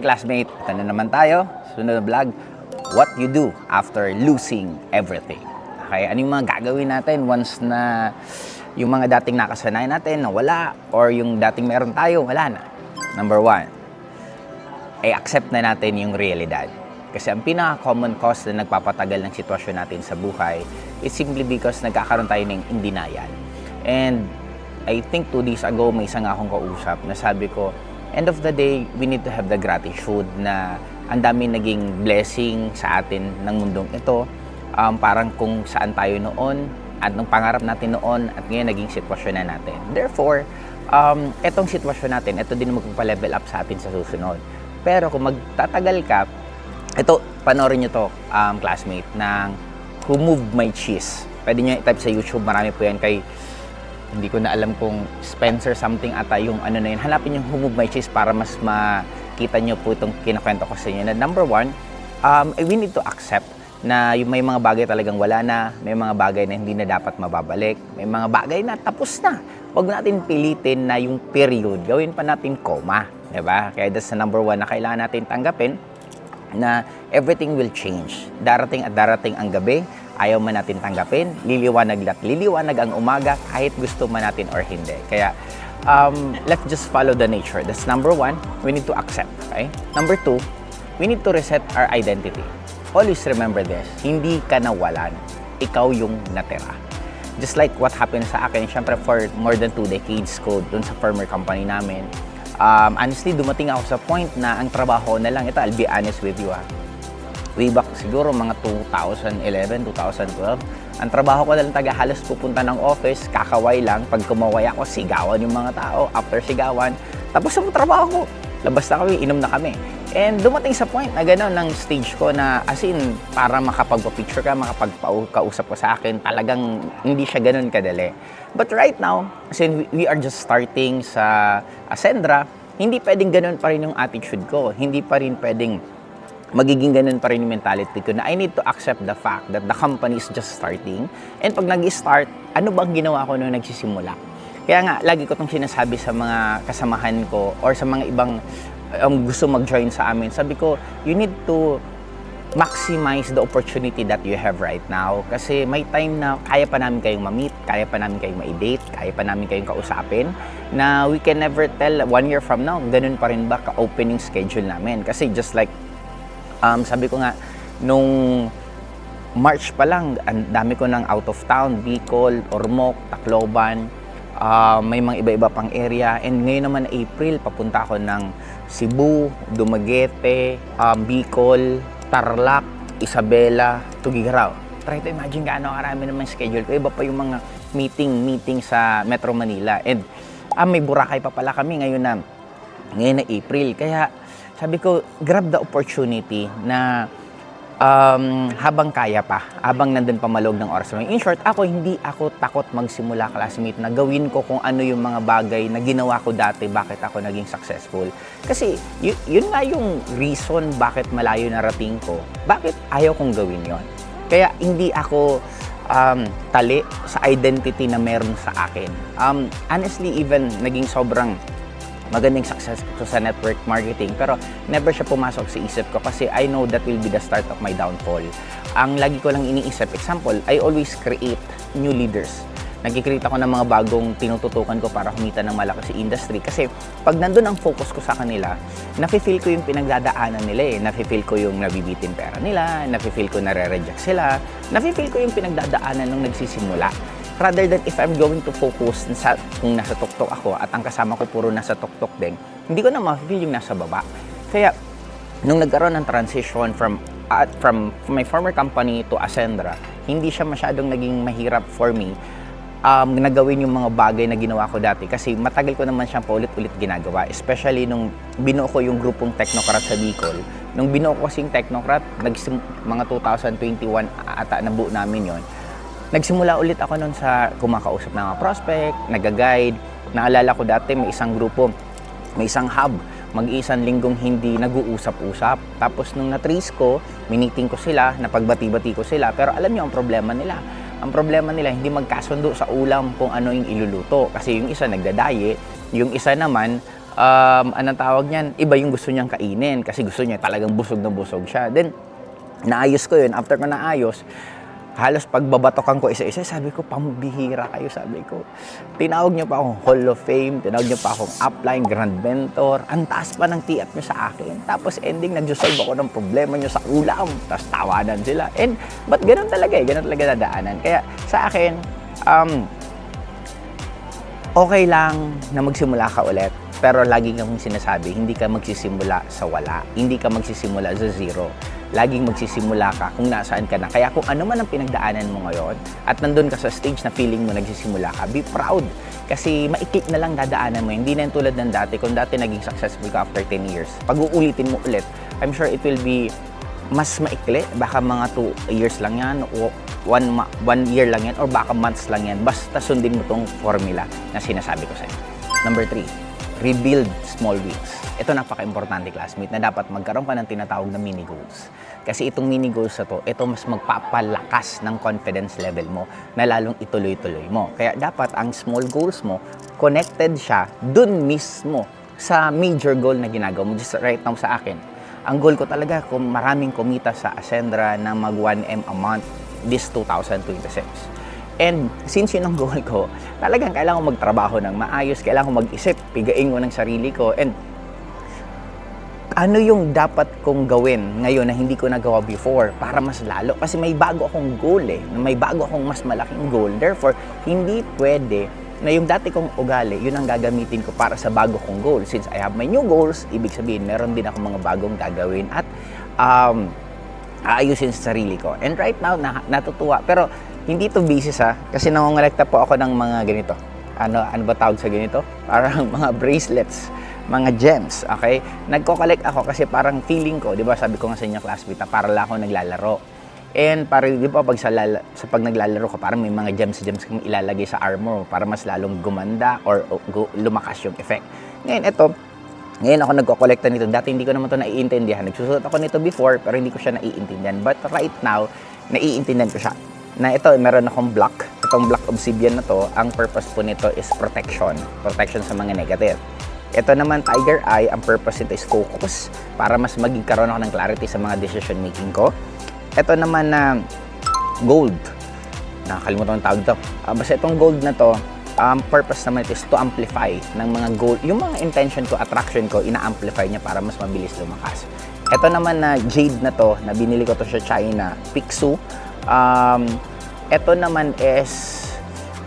classmate, ito na naman tayo. Sunod na vlog, what you do after losing everything. Okay, ano yung mga gagawin natin once na yung mga dating nakasanayan natin nawala or yung dating meron tayo, wala na. Number one, ay accept na natin yung realidad. Kasi ang pinaka-common cause na nagpapatagal ng sitwasyon natin sa buhay is simply because nagkakaroon tayo ng in denial. And I think 2 days ago, may isang akong kausap na sabi ko, end of the day, we need to have the gratitude na ang dami naging blessing sa atin ng mundong ito. Parang kung saan tayo noon at nung pangarap natin noon at ngayon naging sitwasyon na natin. Therefore, etong sitwasyon natin, ito din magpapa-level up sa atin sa susunod. Pero kung magtatagal ka, ito, panoorin nyo to, classmate, ng Who Moved My Cheese. Pwede nyo i-type sa YouTube, marami po yan kay, hindi ko na alam kung Spencer something ata yung ano na yun. Hanapin yung Who Moved My Cheese para mas makita nyo po itong kinakwento ko sa inyo. Na number one, we need to accept na yung may mga bagay talagang wala na, may mga bagay na hindi na dapat mababalik, may mga bagay na tapos na. Huwag natin pilitin na yung period, gawin pa natin comma, diba? Kaya that's the number one na kailangan natin tanggapin, na everything will change. Darating at darating ang gabi, ayaw man natin tanggapin, liliwanag at liliwanag ang umaga kahit gusto man natin or hindi. Kaya let's just follow the nature. That's number one, we need to accept. Okay? Number two, we need to reset our identity. Always remember this, hindi ka nawalan, ikaw yung natira. Just like what happened sa akin, syempre for more than 2 decades ko dun sa former company namin, honestly, dumating ako sa point na ang trabaho na lang, ito, I'll be honest with you way back siguro mga 2011, 2012, ang trabaho ko na lang halos pupunta ng office, kakaway lang, pag kumaway ako, sigawan yung mga tao, after sigawan, tapos ang trabaho ko, labas na kami, inom na kami. And dumating sa point na gano'n ng stage ko na as in, para makapagpa-picture ka, makapagkausap ko sa akin, talagang hindi siya gano'n kadali. But right now, as in, we are just starting sa Ascendra, hindi pwedeng gano'n pa rin yung attitude ko. Hindi pa rin pwedeng magiging ganun pa rin yung mentality ko na I need to accept the fact that the company is just starting. And pag nag-start, ano bang ginawa ko nung nagsisimula? Kaya nga, lagi ko itong sinasabi sa mga kasamahan ko or sa mga ibang gusto mag-join sa amin. Sabi ko, you need to maximize the opportunity that you have right now. Kasi may time na kaya pa namin kayong ma-meet, kaya pa namin kayong ma-date, kaya pa namin kayong kausapin, na we can never tell 1 year from now, ganun pa rin ba ka-opening schedule namin. Kasi just like, sabi ko nga, nung March pa lang, ang dami ko ng out of town, Bicol, Ormoc, Tacloban, may mga iba-iba pang area. And ngayon naman April, papunta ako ng Cebu, Dumaguete, Bicol, Tarlac, Isabela, Tugigaraw. Try to imagine gaano karami naman schedule ko. Iba pa yung mga meeting sa Metro Manila. And may Boracay pa pala kami ngayon na April. Kaya sabi ko, grab the opportunity na habang kaya pa, habang nandun pa malog ng oras. In short, hindi ako takot magsimula, classmate, na gawin ko kung ano yung mga bagay na ginawa ko dati, bakit ako naging successful. Kasi yun nga yung reason bakit malayo narating ko, bakit ayaw kong gawin yon. Kaya hindi ako tali sa identity na meron sa akin. Honestly, even naging sobrang magandang success ko sa network marketing, pero never siya pumasok sa isip ko kasi I know that will be the start of my downfall. Ang lagi ko lang iniisip, example, I always create new leaders. Nag-create ako ng mga bagong tinututukan ko para kumita ng malaki sa industry. Kasi pag nandun ang focus ko sa kanila, nafe-feel ko yung pinagdadaanan nila Nafe-feel ko yung nabibitin pera nila, nafe-feel ko nare-reject sila, nafe-feel ko yung pinagdadaanan nung nagsisimula. Rather than if I'm going to focus kung nasa tuktok ako at ang kasama ko puro nasa tuktok din, hindi ko na ma-feel yung nasa baba. Kaya, nung nagkaroon ng transition from my former company to Ascendra, hindi siya masyadong naging mahirap for me nagawin yung mga bagay na ginawa ko dati kasi matagal ko naman siyang paulit-ulit ginagawa, especially nung binuo ko yung grupong Technocrat sa Bicol. Nung binuo ko kasing Technocrat, mga 2021 ata nabuo namin yon. Nagsimula ulit ako noon sa kumakausap ng mga prospect, nag-guide. Naalala ko dati may isang grupo, may isang hub, mag-iisang linggong hindi nag-uusap-usap. Tapos nung na-trace ko, miniting ko sila, napagbati-bati ko sila. Pero alam niyo ang problema nila. Ang problema nila, hindi magkasundo sa ulam kung ano yung iluluto. Kasi yung isa nagdadaye, yung isa naman anong tawag niyan, iba yung gusto niyang kainin kasi gusto niya talagang busog na busog siya. Then, naayos ko yun. After ko naayos, halos pagbabatokan ko isa-isa, sabi ko, pambihira kayo, sabi ko. Tinawag niyo pa akong Hall of Fame, tinawag niyo pa akong upline, Grand Mentor, ang taas pa ng tiat niyo sa akin. Tapos ending, nag-solve ako ng problema niyo sa ulam, tapos tawanan sila. And, but ganun talaga ganun talaga nadaanan. Kaya sa akin, okay lang na magsimula ka ulit, pero lagi kang sinasabi, hindi ka magsisimula sa wala, hindi ka magsisimula sa zero. Laging magsisimula ka kung nasaan ka na. Kaya kung ano man ang pinagdaanan mo ngayon at nandun ka sa stage na feeling mo nagsisimula ka, be proud. Kasi maikli na lang dadaanan mo. Hindi na tulad ng dati. Kung dati naging successful ka after 10 years, pag uulitin mo ulit, I'm sure it will be mas maikli. Baka mga 2 years lang yan, o 1 year lang yan, or baka months lang yan. Basta sundin mo tong formula na sinasabi ko sa'yo. Number 3, rebuild small wins. Ito napaka-importante, classmate, na dapat magkaroon ka ng tinatawag na mini goals. Kasi itong mini goals na to, ito mas magpapalakas ng confidence level mo na lalong ituloy-tuloy mo. Kaya dapat ang small goals mo, connected siya dun mismo sa major goal na ginagawa mo. Just right now sa akin, ang goal ko talaga kung maraming kumita sa Ascendra na mag 1M a month this 2026. And since yun ang goal ko, talagang kailangan ko magtrabaho ng maayos, kailangan ko mag-isip, pigain ko ng sarili ko, and ano yung dapat kong gawin ngayon na hindi ko nagawa before para mas lalo. Kasi may bago akong goal may bago akong mas malaking goal. Therefore, hindi pwede na yung dati kong ugali, yun ang gagamitin ko para sa bago kong goal. Since I have my new goals, ibig sabihin, meron din ako mga bagong gagawin at aayusin sa sarili ko. And right now, natutuwa. Pero hindi to basis kasi nangongolekta po ako ng mga ganito. Ano ba tawag sa ganito? Parang mga bracelets, mga gems, okay? Nagko-collect ako kasi parang feeling ko, di ba sabi ko nga sa inyo, classmate, para lang ako naglalaro. And parang, di ba, sa pag naglalaro ko, parang may mga gems kang ilalagay sa armor para mas lalong gumanda or lumakas yung effect. Ngayon ako nagko-collect nito. Dati hindi ko naman ito naiintindihan. Nagsusuot ako nito before, pero hindi ko siya naiintindihan. But right now, naiintindihan ko siya. Na ito, meron akong block. Itong black obsidian na to, ang purpose po nito is protection. Protection sa mga negative. Ito naman, Tiger Eye, ang purpose nito is focus para mas magkaroon ako ng clarity sa mga decision making ko. Ito naman na gold. Nakakalimutan ang tawag ito. Basta itong gold na to, purpose naman ito is to amplify ng mga goal. Yung mga intention ko, attraction ko, ina-amplify niya para mas mabilis lumakas. Ito naman na jade na to, na binili ko to sa China, Pixu. Ito naman is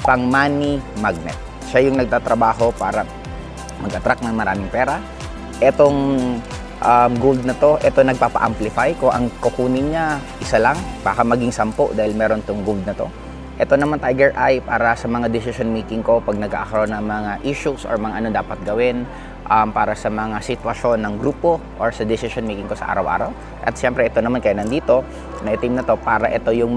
pang money magnet. Siya yung nagtatrabaho para mag-attract ng maraming pera. Etong gold na to, ito nagpapa-amplify ko. Ang kukunin niya, isa lang, baka maging 10 dahil meron tong gold na to. Ito naman, Tiger Eye, para sa mga decision making ko pag nagkakaroon ng mga issues or mga ano dapat gawin, para sa mga sitwasyon ng grupo or sa decision making ko sa araw-araw. At siyempre, ito naman, kaya nandito, na itim na to, para ito yung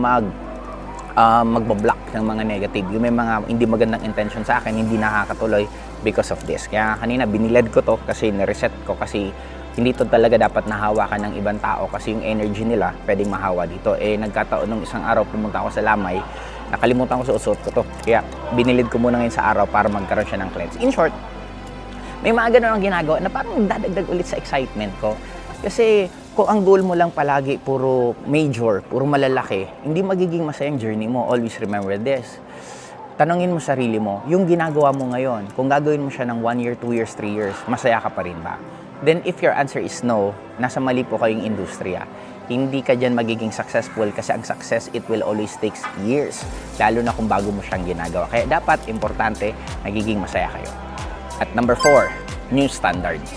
magbablock ng mga negative. Yung may mga hindi magandang intention sa akin, hindi nakakatuloy because of this. Kaya kanina, binilad ko to kasi nireset ko kasi hindi to talaga dapat nahawakan ng ibang tao kasi yung energy nila pwedeng mahawa dito. Nagkataon nung isang araw, pumunta ako sa Lamay, nakalimutan ko sa usot ko to. Kaya binilid ko muna ngayon sa araw para magkaroon siya ng cleanse. In short, may mga ganun ang ginagawa na parang dadagdag ulit sa excitement ko. Kasi kung ang goal mo lang palagi puro major, puro malalaki, hindi magiging masayang journey mo. Always remember this. Tanungin mo sarili mo, yung ginagawa mo ngayon, kung gagawin mo siya ng 1 year, 2 years, 3 years, masaya ka pa rin ba? Then if your answer is no, nasa mali po kayong industriya. Hindi ka dyan magiging successful kasi ang success, it will always takes years. Lalo na kung bago mo siyang ginagawa. Kaya dapat, importante, nagiging masaya kayo. At number 4, new standards.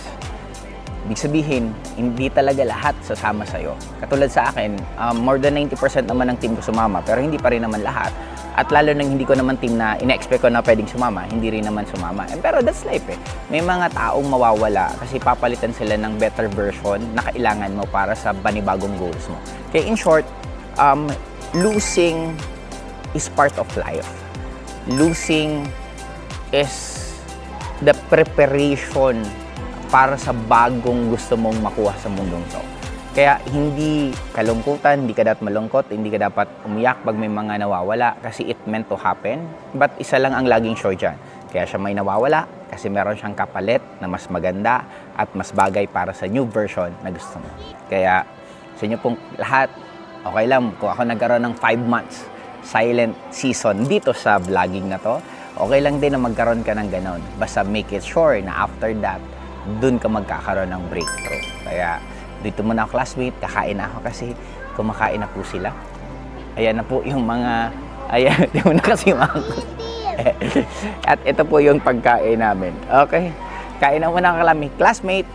Ibig sabihin, hindi talaga lahat sasama sa'yo. Katulad sa akin, more than 90% naman ng team ko sumama, pero hindi pa rin naman lahat. At lalo nang hindi ko naman team na ina-expect ko na pwedeng sumama, hindi rin naman sumama. Pero that's life May mga taong mawawala kasi papalitan sila ng better version na kailangan mo para sa panibagong goals mo. Kaya in short, losing is part of life. Losing is the preparation para sa bagong gusto mong makuha sa mundong to. Kaya hindi kalungkutan, hindi ka dapat malungkot, hindi ka dapat umiyak pag may mga nawawala kasi it meant to happen. But isa lang ang laging sure dyan. Kaya siya may nawawala, kasi meron siyang kapalit na mas maganda at mas bagay para sa new version na gusto mo. Kaya sa inyo pong lahat, okay lang kung ako nagkaroon ng 5 months silent season dito sa vlogging na to, okay lang din na magkaroon ka ng ganon. Basta make it sure na after that, dun ka magkakaroon ng breakthrough. Kaya dito muna ako, classmate, kakain na ako kasi kumakain na po sila. Ayan na po yung mga, ayan, di mo na kasi At ito po yung pagkain namin. Okay, kain na muna kami, classmate.